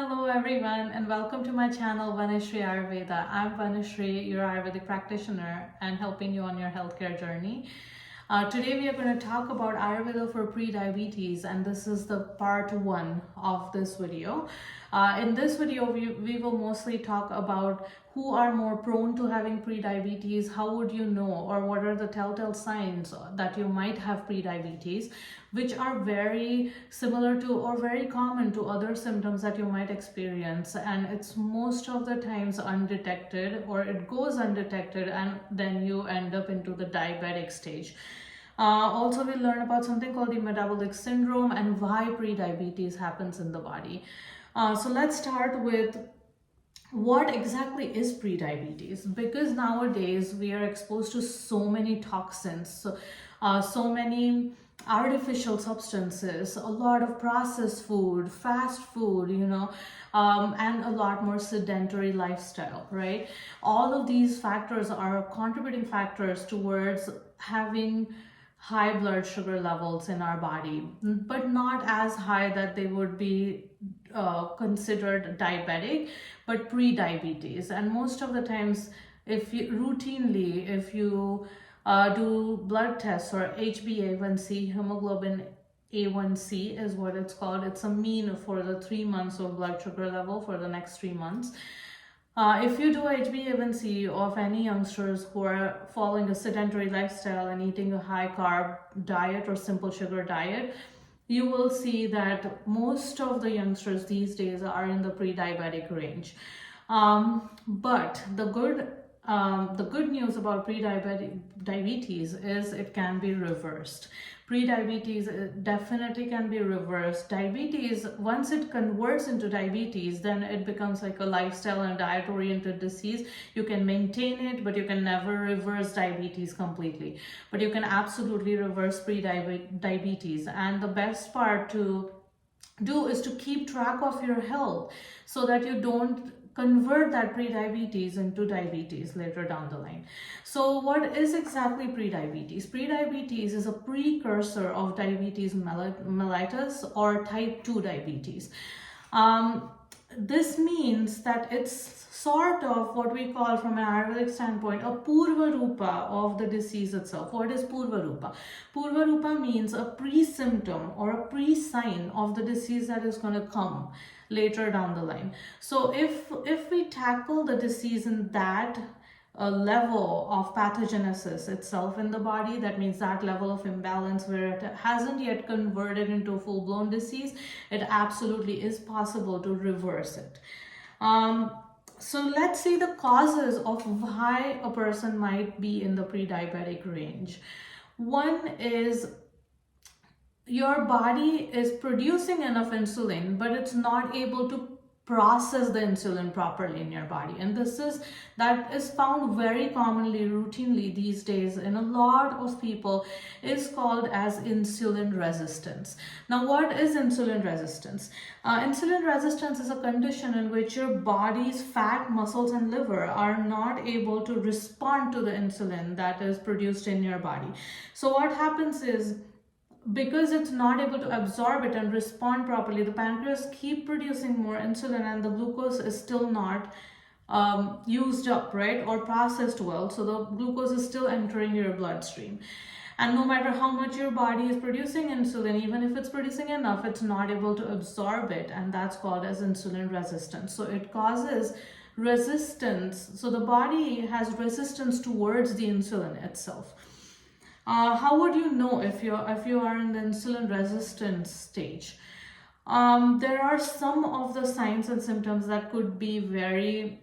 Hello everyone and welcome to my channel Vanishri Ayurveda. I'm Vanishri, your Ayurvedic practitioner and helping you on your healthcare journey. Today we are going to talk about Ayurveda for prediabetes, and this is the part 1 of this video. In this video we will mostly talk about who are more prone to having prediabetes, how would you know, or what are the telltale signs that you might have prediabetes, which are very similar to or very common to other symptoms that you might experience, and it's most of the times undetected, or it goes undetected and then you end up into the diabetic stage. Also, we'll learn about something called the metabolic syndrome and why prediabetes happens in the body. So let's start with what exactly is prediabetes, because nowadays we are exposed to so many toxins, so many artificial substances, a lot of processed food, fast food, and a lot more sedentary lifestyle, right? All of these factors are contributing factors towards having high blood sugar levels in our body, but not as high that they would be considered diabetic, but pre-diabetes. And most of the times, if you do blood tests, or HbA1c, hemoglobin A1c is what it's called. It's a mean for the 3 months of blood sugar level for the next 3 months. If you do HbA1c of any youngsters who are following a sedentary lifestyle and eating a high carb diet or simple sugar diet, you will see that most of the youngsters these days are in the pre-diabetic range. But the good news about diabetes is it can be reversed. Pre-diabetes definitely can be reversed. Diabetes, once it converts into diabetes, then it becomes like a lifestyle and diet-oriented disease. You can maintain it, but you can never reverse diabetes completely. But you can absolutely reverse pre-diabetes. And the best part to do is to keep track of your health so that you don't convert that pre-diabetes into diabetes later down the line. So what is exactly pre-diabetes? Pre-diabetes is a precursor of diabetes mellitus or type 2 diabetes. This means that it's sort of what we call, from an Ayurvedic standpoint, a Purva Rupa of the disease itself. What is Purva Rupa? Purva Rupa means a pre-symptom or a pre-sign of the disease that is going to come later down the line. So if we tackle the disease in that level of pathogenesis itself in the body, that means that level of imbalance where it hasn't yet converted into a full-blown disease, it absolutely is possible to reverse it. So let's see the causes of why a person might be in the pre-diabetic range. One is your body is producing enough insulin, but it's not able to process the insulin properly in your body, and that is found very commonly, routinely these days in a lot of people, is called as insulin resistance. Now, what is insulin resistance? Insulin resistance is a condition in which your body's fat, muscles, and liver are not able to respond to the insulin that is produced in your body. So what happens is, because it's not able to absorb it and respond properly, the pancreas keep producing more insulin and the glucose is still not used up, right, or processed well. So the glucose is still entering your bloodstream. And no matter how much your body is producing insulin, even if it's producing enough, it's not able to absorb it, and that's called as insulin resistance. So it causes resistance. So the body has resistance towards the insulin itself. How would you know if you are in the insulin resistance stage? There are some of the signs and symptoms that could be very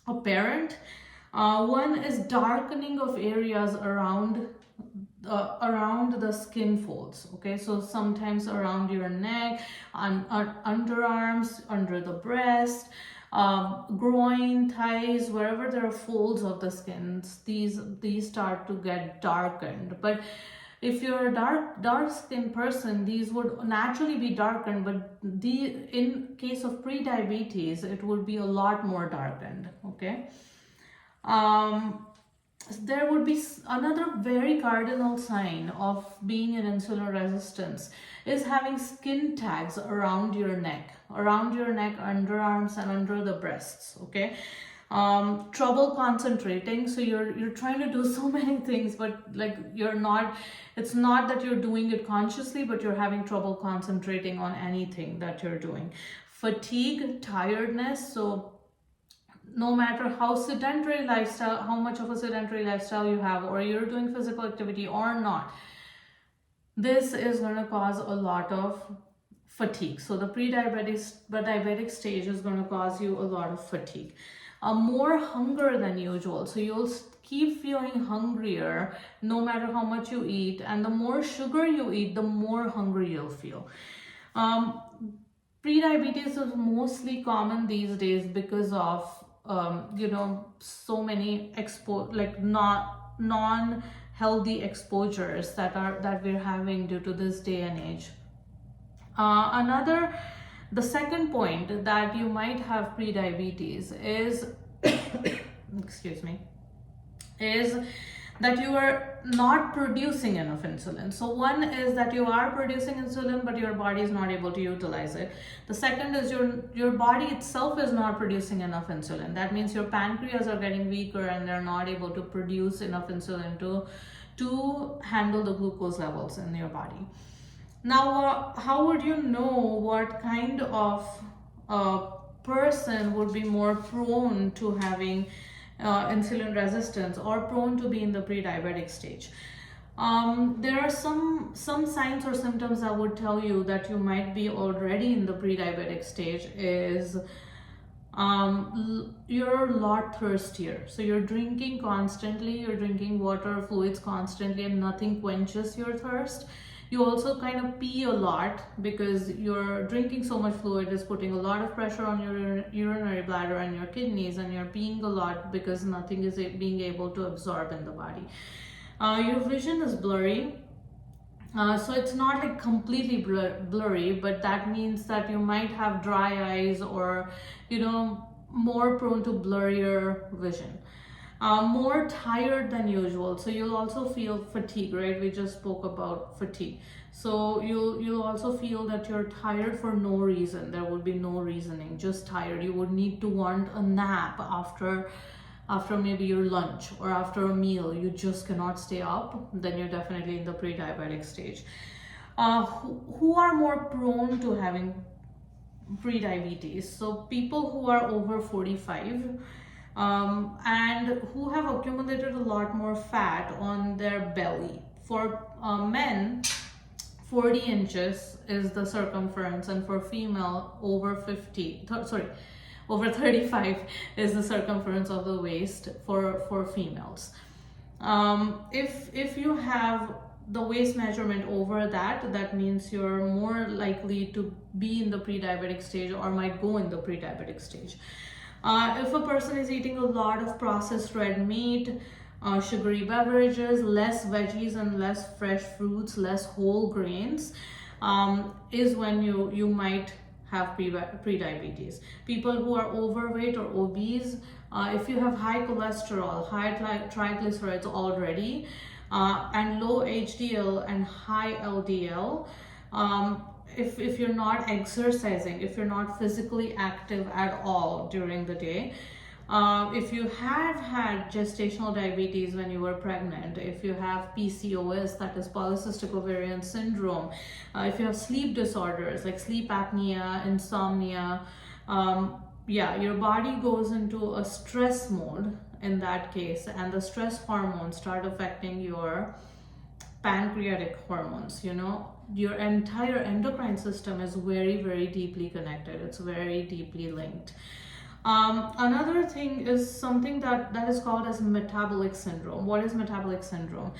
apparent. One is darkening of areas around the skin folds. Okay, so sometimes around your neck, underarms, under the breast, groin, thighs, wherever there are folds of the skins, these start to get darkened. But if you're a dark skinned person, these would naturally be darkened, but in case of pre-diabetes, it would be a lot more darkened. Okay. there would be another very cardinal sign of being in insulin resistance is having skin tags around your neck, underarms, and under the breasts. Okay. Trouble concentrating. So you're trying to do so many things, but like you're not. It's not that you're doing it consciously, but you're having trouble concentrating on anything that you're doing. Fatigue, tiredness. So no matter how sedentary lifestyle, how much of a sedentary lifestyle you have, or you're doing physical activity or not, this is going to cause a lot of fatigue. So the diabetic stage is going to cause you a lot of fatigue. More hunger than usual. So you'll keep feeling hungrier no matter how much you eat, and the more sugar you eat, the more hungry you'll feel. Prediabetes is mostly common these days because of so many non-healthy exposures that we're having due to this day and age. The second point that you might have prediabetes is excuse me, is that you are not producing enough insulin. So one is that you are producing insulin, but your body is not able to utilize it. The second is your body itself is not producing enough insulin. That means your pancreas are getting weaker and they're not able to produce enough insulin to handle the glucose levels in your body. Now, how would you know what kind of person would be more prone to having insulin resistance or prone to be in the pre-diabetic stage? There are some signs or symptoms that would tell you that you might be already in the pre-diabetic stage. Is you're a lot thirstier. So you're drinking constantly, you're drinking water, fluids constantly, and nothing quenches your thirst. You also kind of pee a lot because you're drinking so much fluid is putting a lot of pressure on your urinary bladder and your kidneys, and you're peeing a lot because nothing is being able to absorb in the body. Your vision is blurry. So it's not like completely blurry, but that means that you might have dry eyes or, more prone to blurrier vision. More tired than usual. So you'll also feel fatigue, right? We just spoke about fatigue. So you'll also feel that you're tired for no reason. There would be no reasoning, just tired. You would need to want a nap after maybe your lunch or after a meal. You just cannot stay up. Then you're definitely in the pre-diabetic stage. Who are more prone to having pre-diabetes? So people who are over 45, and who have accumulated a lot more fat on their belly. For men, 40 inches is the circumference, and for female, over 35 is the circumference of the waist for females. If you have the waist measurement over that means you're more likely to be in the pre-diabetic stage or might go in the pre-diabetic stage. If a person is eating a lot of processed red meat, sugary beverages, less veggies and less fresh fruits, less whole grains, is when you might have pre-diabetes. People who are overweight or obese, if you have high cholesterol, high triglycerides already, and low HDL and high LDL, if you're not exercising, if you're not physically active at all during the day, if you have had gestational diabetes when you were pregnant, if you have PCOS, that is polycystic ovarian syndrome, if you have sleep disorders like sleep apnea, insomnia, your body goes into a stress mode in that case, and the stress hormones start affecting your pancreatic hormones. Your entire endocrine system is very, very deeply connected. It's very deeply linked. Another thing is something that is called as metabolic syndrome. What is metabolic syndrome?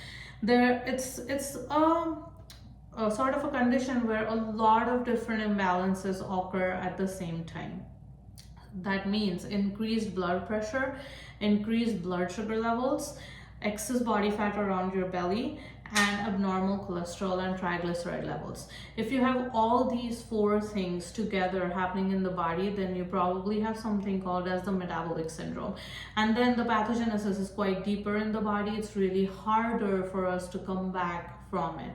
It's a sort of a condition where a lot of different imbalances occur at the same time. That means increased blood pressure, increased blood sugar levels, excess body fat around your belly, and abnormal cholesterol and triglyceride levels. If you have all these four things together happening in the body, then you probably have something called as the metabolic syndrome. And then the pathogenesis is quite deeper in the body. It's really harder for us to come back from it.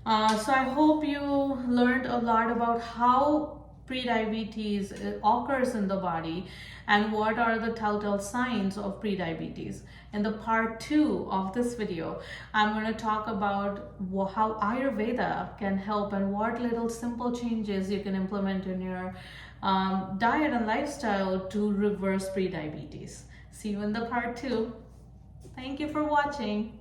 So I hope you learned a lot about how prediabetes occurs in the body and what are the telltale signs of prediabetes. In the part 2 of this video, I'm going to talk about how Ayurveda can help and what little simple changes you can implement in your diet and lifestyle to reverse prediabetes. See you in the part 2. Thank you for watching.